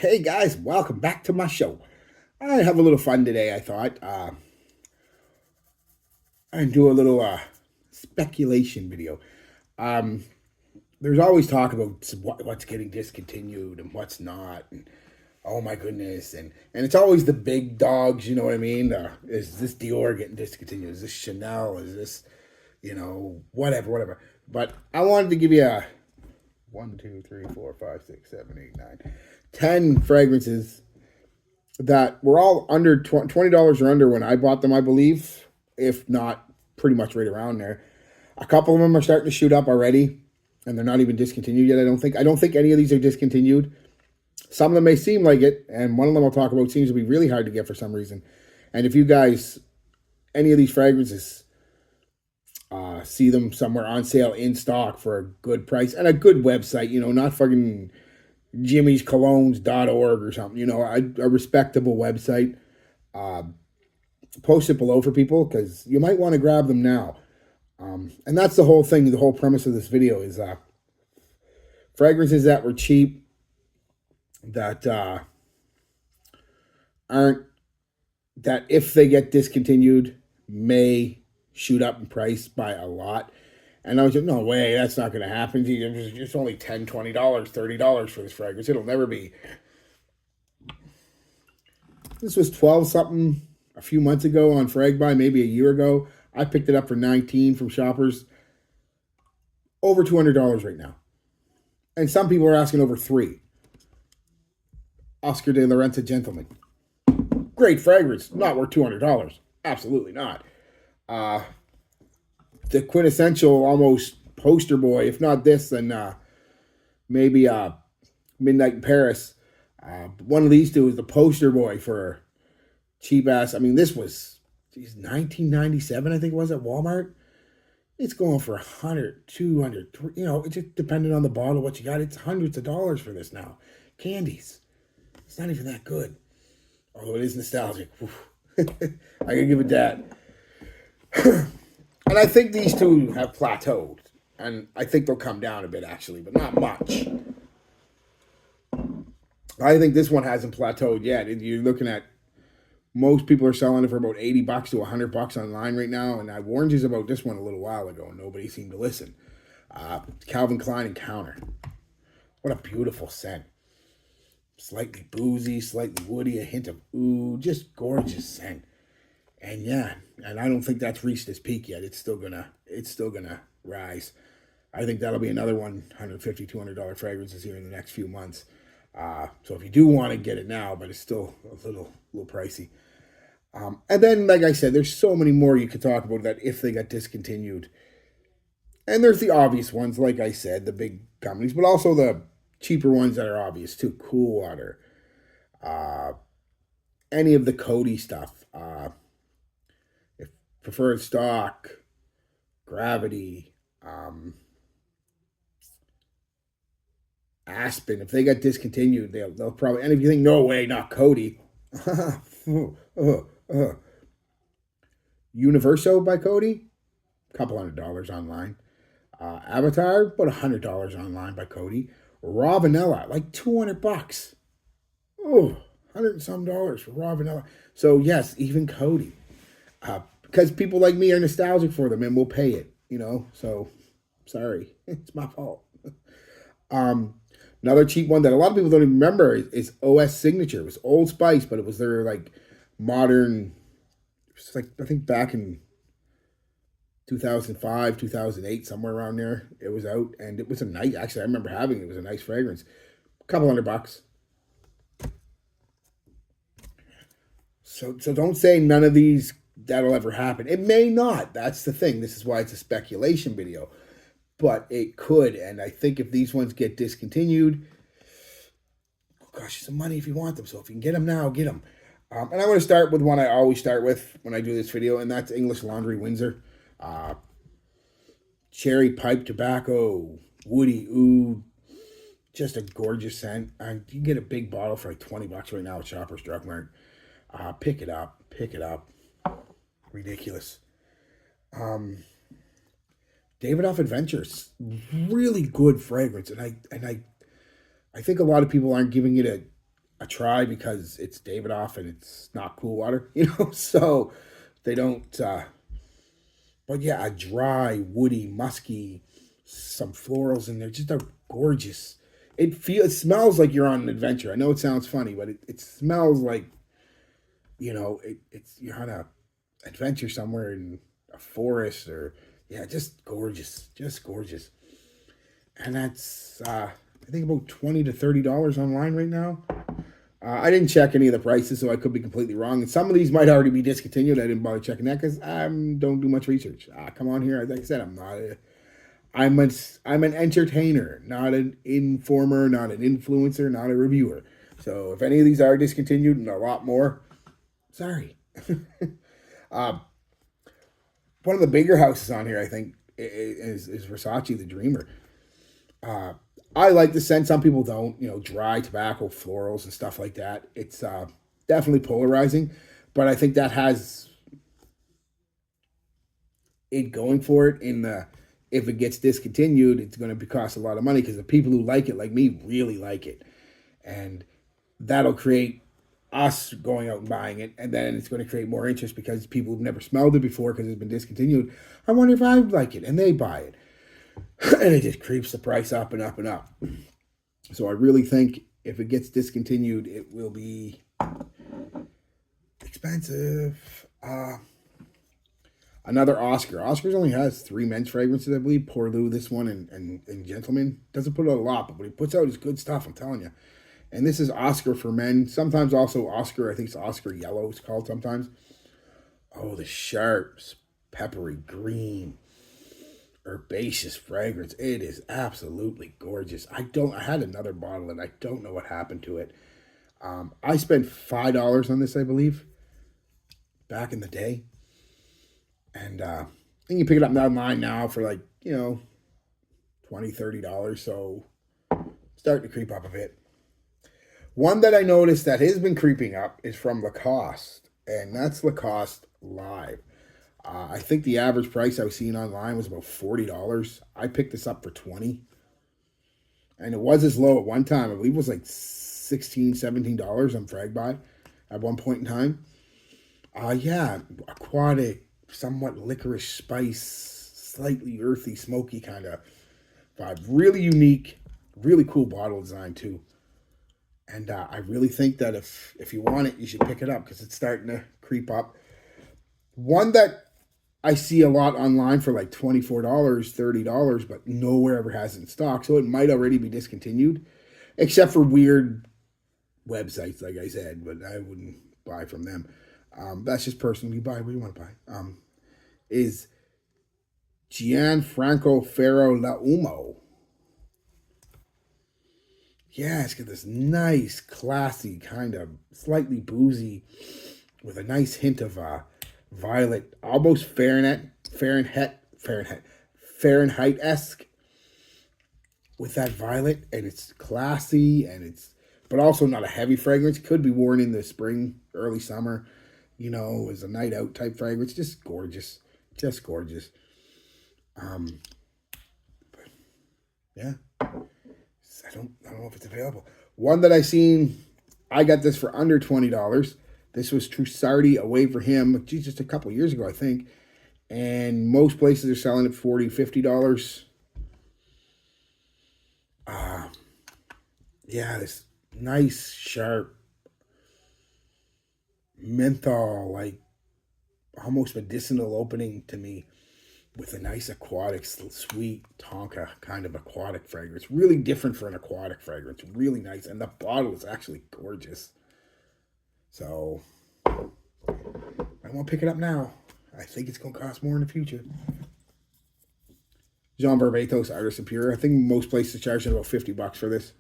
Hey guys, welcome back to my show. I have a little fun today, I thought. And do a little speculation video. Um, there's always talk about what's getting discontinued and what's not. And oh my goodness. And it's always the big dogs, you know what I mean? Is this Dior getting discontinued? Is this Chanel? Is this, whatever. But I wanted to give you a 1, 2, 3, 4, 5, 6, 7, 8, 9, 10 fragrances that were all under $20 or under when I bought them, I believe, if not pretty much right around there. A couple of them are starting to shoot up already, and they're not even discontinued yet. I don't think any of these are discontinued. Some of them may seem like it, and one of them I'll talk about seems to be really hard to get for some reason. And if you guys, any of these fragrances, see them somewhere on sale in stock for a good price and a good website, not fucking jimmyscolognes.org or something, a respectable website. Post it below for people because you might want to grab them now. And that's the whole thing. The whole premise of this video is fragrances that were cheap, that aren't, that if they get discontinued, may shoot up in price by a lot. And I was like, no way, that's not going to happen. It's only $10, $20, $30 for this fragrance. It'll never be. This was 12 something a few months ago on FragBuy, maybe a year ago. I picked it up for 19 from Shoppers. Over $200 right now. And some people are asking over $3. Oscar de la Renta Gentleman. Great fragrance. Not worth $200. Absolutely not. The quintessential almost poster boy, if not this, then maybe Midnight in Paris. One of these two is the poster boy for cheap ass. I mean, this was 1997, I think it was, at Walmart. It's going for 100, 200, it's just depending on the bottle, what you got. It's hundreds of dollars for this now. Candies. It's not even that good. Although it is nostalgic. I gotta give it that. And I think these two have plateaued. And I think they'll come down a bit, actually, but not much. I think this one hasn't plateaued yet. You're looking at, most people are selling it for about $80 to $100 online right now. And I warned you about this one a little while ago, and nobody seemed to listen. Calvin Klein Encounter. What a beautiful scent. Slightly boozy, slightly woody, a hint of ooh, just gorgeous scent. And yeah, and I don't think that's reached its peak yet. It's still gonna rise. I think that'll be another $150, $200 fragrances here in the next few months. So if you do want to get it now, but it's still a little pricey. And then, like I said, there's so many more you could talk about that if they got discontinued. And there's the obvious ones, like I said, the big companies, but also the cheaper ones that are obvious too. Cool Water, any of the Coty stuff, if Preferred Stock, Gravity, Aspen. If they got discontinued, they'll probably. And if you think no way, not Coty, Universo by Coty, a couple $100 online. Avatar, about $100 online by Coty. Raw Vanilla, like $200. Oh, $100 and some for raw vanilla. So yes, even Coty, because people like me are nostalgic for them and will pay it. So sorry, it's my fault. Another cheap one that a lot of people don't even remember is OS Signature. It was Old Spice, but it was their like modern. It was like, I think back in 2005, 2008, somewhere around there. It was out, and it was a nice. Actually, I remember having it. It was a nice fragrance. A couple $100. So don't say none of these that'll ever happen. It may not. That's the thing. This is why it's a speculation video. But it could, and I think if these ones get discontinued, oh gosh, some money if you want them. So if you can get them now, get them. And I want to start with one I always start with when I do this video, and that's English Laundry Windsor. Cherry pipe tobacco, woody oud, just a gorgeous scent. You can get a big bottle for like $20 right now at Shoppers Drug Mart. Pick it up. Ridiculous. Davidoff Adventures, really good fragrance, and I think a lot of people aren't giving it a try because it's Davidoff and it's not cool water, you know. So they don't. But yeah, a dry, woody, musky, some florals in there. Just a gorgeous. It smells like you're on an adventure. I know it sounds funny, but it smells like, it's you're on a adventure somewhere in a forest, or yeah, just gorgeous. And that's I think about $20 to $30 online right now. I didn't check any of the prices, so I could be completely wrong. And some of these might already be discontinued. I didn't bother checking that because I don't do much research. Come on here, like I said, I'm an entertainer, not an informer, not an influencer, not a reviewer. So if any of these are discontinued and a lot more, sorry. uh, One of the bigger houses on here, I think, is Versace the Dreamer. I like the scent. Some people don't. Dry tobacco, florals, and stuff like that. It's definitely polarizing, but I think that has it going for it. If it gets discontinued, it's going to cost a lot of money because the people who like it, like me, really like it, and that'll create us going out and buying it, and then it's going to create more interest because people who've never smelled it before because it's been discontinued. I wonder if I would like it, and they buy it. And it just creeps the price up and up and up. So I really think if it gets discontinued, it will be expensive. Another Oscar. Oscar's only has 3 men's fragrances, I believe. Pour Lou, this one, and Gentleman. Doesn't put out a lot, but what he puts out is good stuff, I'm telling you. And this is Oscar for men. Sometimes also Oscar, I think it's Oscar Yellow it's called sometimes. Oh, the sharp, peppery green, herbaceous fragrance. It is absolutely gorgeous. I had another bottle and I don't know what happened to it. I spent $5 on this, I believe, back in the day. And I think you pick it up online now for like, $20, $30. So starting to creep up a bit. One that I noticed that has been creeping up is from Lacoste, and that's Lacoste Live. I think the average price I was seeing online was about $40. I picked this up for $20. And it was as low at one time. I believe it was like $16, $17 on FragBuy at one point in time. Yeah, aquatic, somewhat licorice spice, slightly earthy, smoky kind of vibe. Really unique, really cool bottle design too. And I really think that if you want it, you should pick it up because it's starting to creep up. One that I see a lot online for like $24, $30, but nowhere ever has it in stock. So it might already be discontinued, except for weird websites, like I said, but I wouldn't buy from them. That's just personally, you buy what you want to buy. Is Gianfranco Ferro L'Uomo. Yeah, it's got this nice, classy, kind of slightly boozy, with a nice hint of violet, almost Fahrenheit-esque with that violet, and it's classy, but also not a heavy fragrance. Could be worn in the spring, early summer, as a night out type fragrance. Just gorgeous, But yeah. I don't know if it's available. One that I seen, I got this for under $20. This was Trussardi Away for Him, just a couple years ago, I think. And most places are selling it $40, $50. Yeah, this nice, sharp menthol, like almost medicinal opening to me, with a nice aquatic, sweet tonka kind of aquatic fragrance. Really different for an aquatic fragrance. Really nice. And the bottle is actually gorgeous. So I won't pick it up now. I think it's going to cost more in the future. Jean Barbatos Artisan Pure. I think most places charging about $50 for this.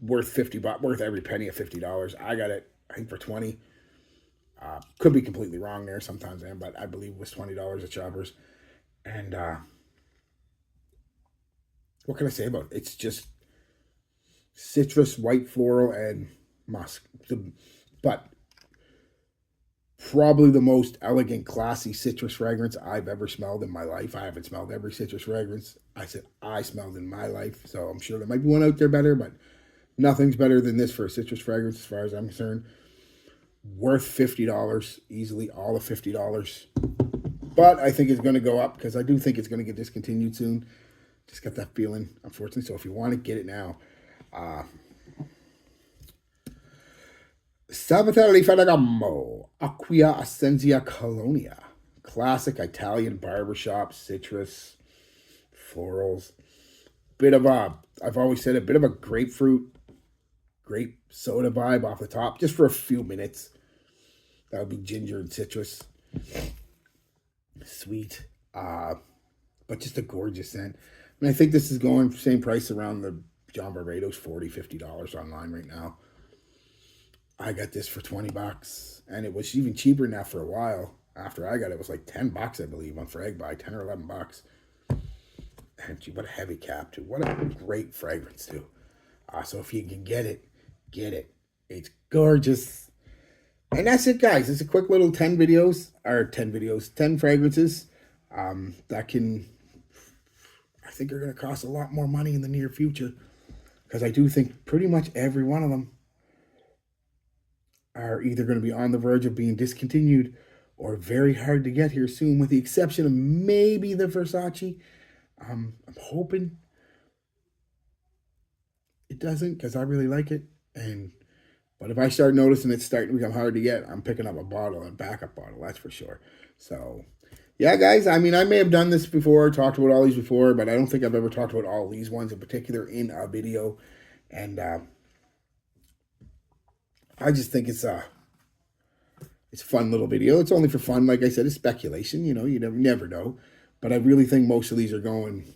Worth $50, worth every penny of $50. I got it, I think, for $20. Could be completely wrong there. Sometimes I am, but I believe it was $20 at Shoppers. And what can I say about it? It's just citrus, white floral, and musk. But probably the most elegant, classy citrus fragrance I've ever smelled in my life. I haven't smelled every citrus fragrance I smelled in my life, so I'm sure there might be one out there better, but Nothing's better than this for a citrus fragrance as far as I'm concerned. Worth $50 easily, all of $50. But I think it's going to go up because I do think it's going to get discontinued soon. Just got that feeling, unfortunately. So if you want to get it now, Salvatore Ferragamo Acquia Ascensia Colonia. Classic Italian barbershop, citrus, florals. Bit of a, I've always said, a bit of a grapefruit, grape soda vibe off the top, just for a few minutes. That would be ginger and citrus. Sweet. But just a gorgeous scent. And I think this is going same price around the John Varvatos, $40, $50 online right now. I got this for $20, and it was even cheaper now for a while. After I got it, it was like $10, I believe, on FragBuy, 10 or $11. And gee, what a heavy cap too. What a great fragrance too. So if you can get it, get it. It's gorgeous. And that's it, guys. It's a quick little 10 fragrances that can, I think, are going to cost a lot more money in the near future, because I do think pretty much every one of them are either going to be on the verge of being discontinued or very hard to get here soon, with the exception of maybe the Versace. I'm hoping it doesn't, because I really like it. But if I start noticing it's starting to become hard to get, I'm picking up a bottle, a backup bottle, that's for sure. So, yeah, guys, I mean, I may have done this before, talked about all these before, but I don't think I've ever talked about all these ones in particular in a video. And I just think it's a fun little video. It's only for fun. Like I said, it's speculation. You know, you never know. But I really think most of these are going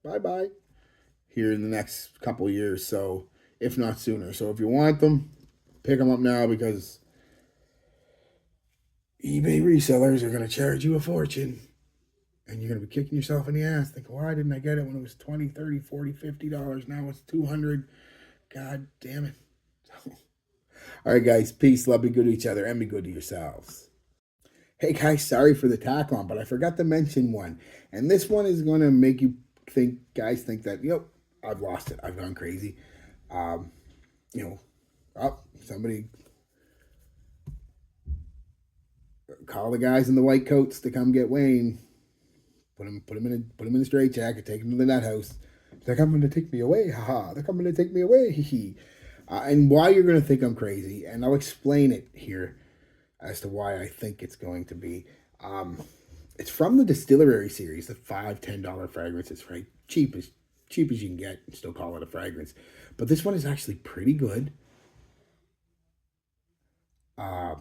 bye-bye here in the next couple of years. So, if not sooner. So, if you want them, pick them up now, because eBay resellers are going to charge you a fortune. And you're going to be kicking yourself in the ass thinking, why didn't I get it when it was $20, $30, $40, $50? Now it's $200. God damn it. All right, guys. Peace. Love. Be good to each other and be good to yourselves. Hey, guys. Sorry for the tack on, but I forgot to mention one. And this one is going to make you think that, I've lost it. I've gone crazy. Somebody call the guys in the white coats to come get Wayne. Put him in a straitjacket, take him to the nut house. They're coming to take me away, haha. They're coming to take me away, hee. And why you're going to think I'm crazy, and I'll explain it here as to why I think it's going to be. It's from the Distillery series, the $5, $10 fragrances, right? Cheap as you can get, and still call it a fragrance. But this one is actually pretty good. A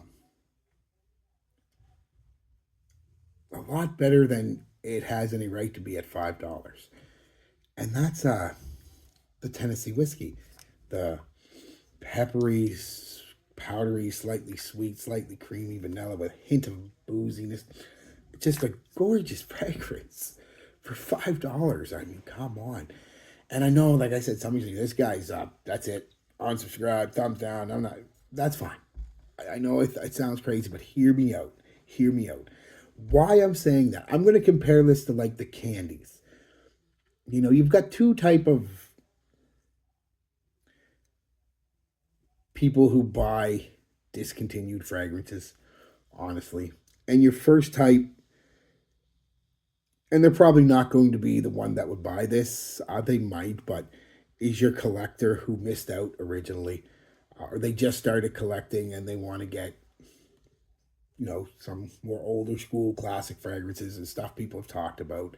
lot better than it has any right to be at $5. And that's the Tennessee whiskey. The peppery, powdery, slightly sweet, slightly creamy vanilla with a hint of booziness. Just a gorgeous fragrance for $5. I mean, come on. And I know, like I said, somebody's like, this guy's up. That's it. Unsubscribe, thumbs down. I'm not. That's fine. I know it sounds crazy, but hear me out. Hear me out. Why I'm saying that, I'm going to compare this to like the candies. You've got two type of people who buy discontinued fragrances, honestly. And your first type, and they're probably not going to be the one that would buy this. They might, but is your collector who missed out originally. Or they just started collecting and they want to get, some more older school classic fragrances and stuff people have talked about.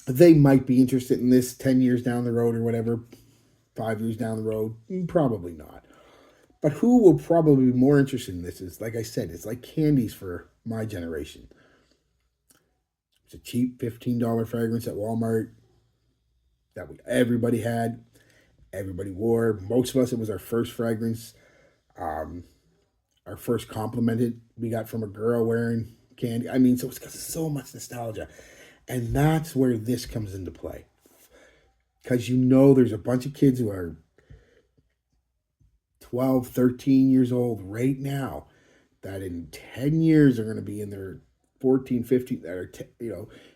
They might be interested in this 10 years down the road or whatever, 5 years down the road. Probably not. But who will probably be more interested in this is, like I said, it's like candies for my generation. It's a cheap $15 fragrance at Walmart that everybody had, everybody wore. Most of us, it was our first fragrance. Our first compliment we got from a girl wearing candy. I mean, so it's got so much nostalgia. And that's where this comes into play. Because there's a bunch of kids who are 12, 13 years old right now that in 10 years are going to be in their 14, 15 that are,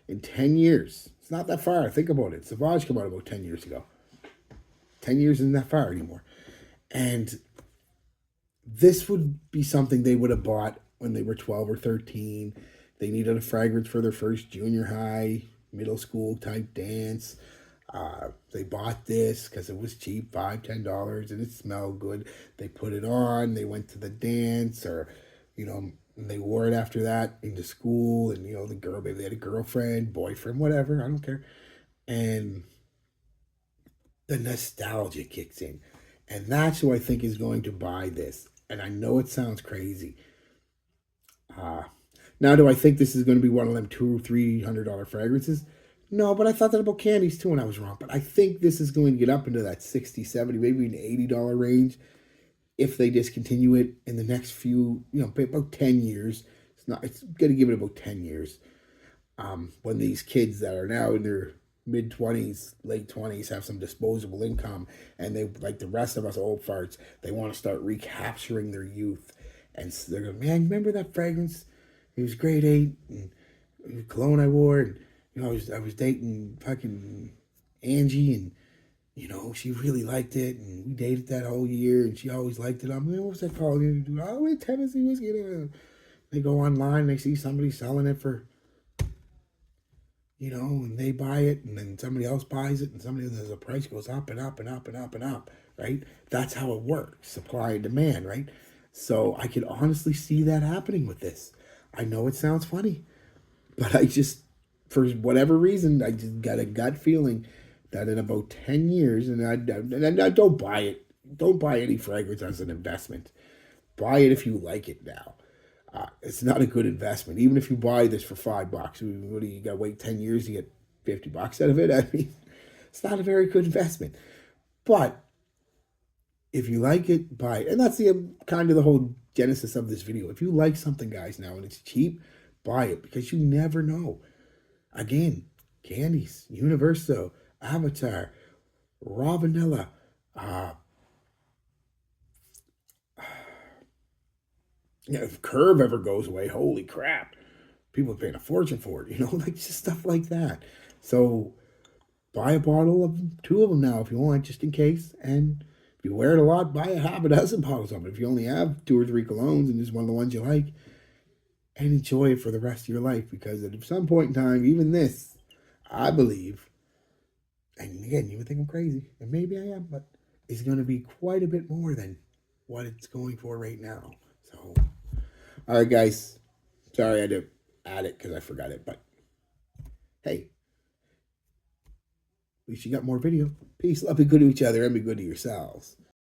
in 10 years. It's not that far. Think about it. Savage came out about 10 years ago. 10 years isn't that far anymore. And this would be something they would have bought when they were 12 or 13. They needed a fragrance for their first junior high, middle school type dance. They bought this because it was cheap, $5, $10, and it smelled good. They put it on. They went to the dance, or, and they wore it after that into school. And, the girl, maybe they had a girlfriend, boyfriend, whatever. I don't care. And the nostalgia kicks in. And that's who I think is going to buy this. And I know it sounds crazy. Now, do I think this is going to be one of them $200-$300 fragrances? No, but I thought that about candies too, and I was wrong. But I think this is going to get up into that $60, $70, maybe an $80 range if they discontinue it in the next few, about 10 years. It's going to give it about 10 years. When these kids that are now in their mid-20s, late 20s, have some disposable income, and they, like the rest of us old farts, they want to start recapturing their youth. And so they're going, man, remember that fragrance? It was grade 8, and the cologne I wore, and I was dating fucking Angie, and she really liked it, and we dated that whole year, and she always liked it. I'm like, what was that called? Oh, wait, Tennessee whiskey. They go online, and they see somebody selling it for, and they buy it, and then somebody else buys it, and the price goes up and up and up and up and up, right? That's how it works, supply and demand, right? So I could honestly see that happening with this. I know it sounds funny, but I just, for whatever reason, I just got a gut feeling that in about 10 years, and I don't buy it. Don't buy any fragrance as an investment. Buy it if you like it now. It's not a good investment. Even if you buy this for $5, what do you got to wait 10 years to get $50 out of it? I mean, it's not a very good investment. But if you like it, buy it. And that's the kind of the whole genesis of this video. If you like something, guys, now and it's cheap, buy it, because you never know. Again, candies, Universo, Avatar, Raw Vanilla, if Curve ever goes away, holy crap, people are paying a fortune for it, like just stuff like that. So buy a bottle of 2 of them now if you want, just in case. And if you wear it a lot, buy a half a dozen bottles of it. If you only have 2 or 3 colognes and just one of the ones you like, and enjoy it for the rest of your life, because at some point in time, even this, I believe, and again, you would think I'm crazy, and maybe I am, but it's going to be quite a bit more than what it's going for right now. So, all right, guys. Sorry I had to add it because I forgot it, but hey, at least you got more video. Peace, love, be good to each other, and be good to yourselves.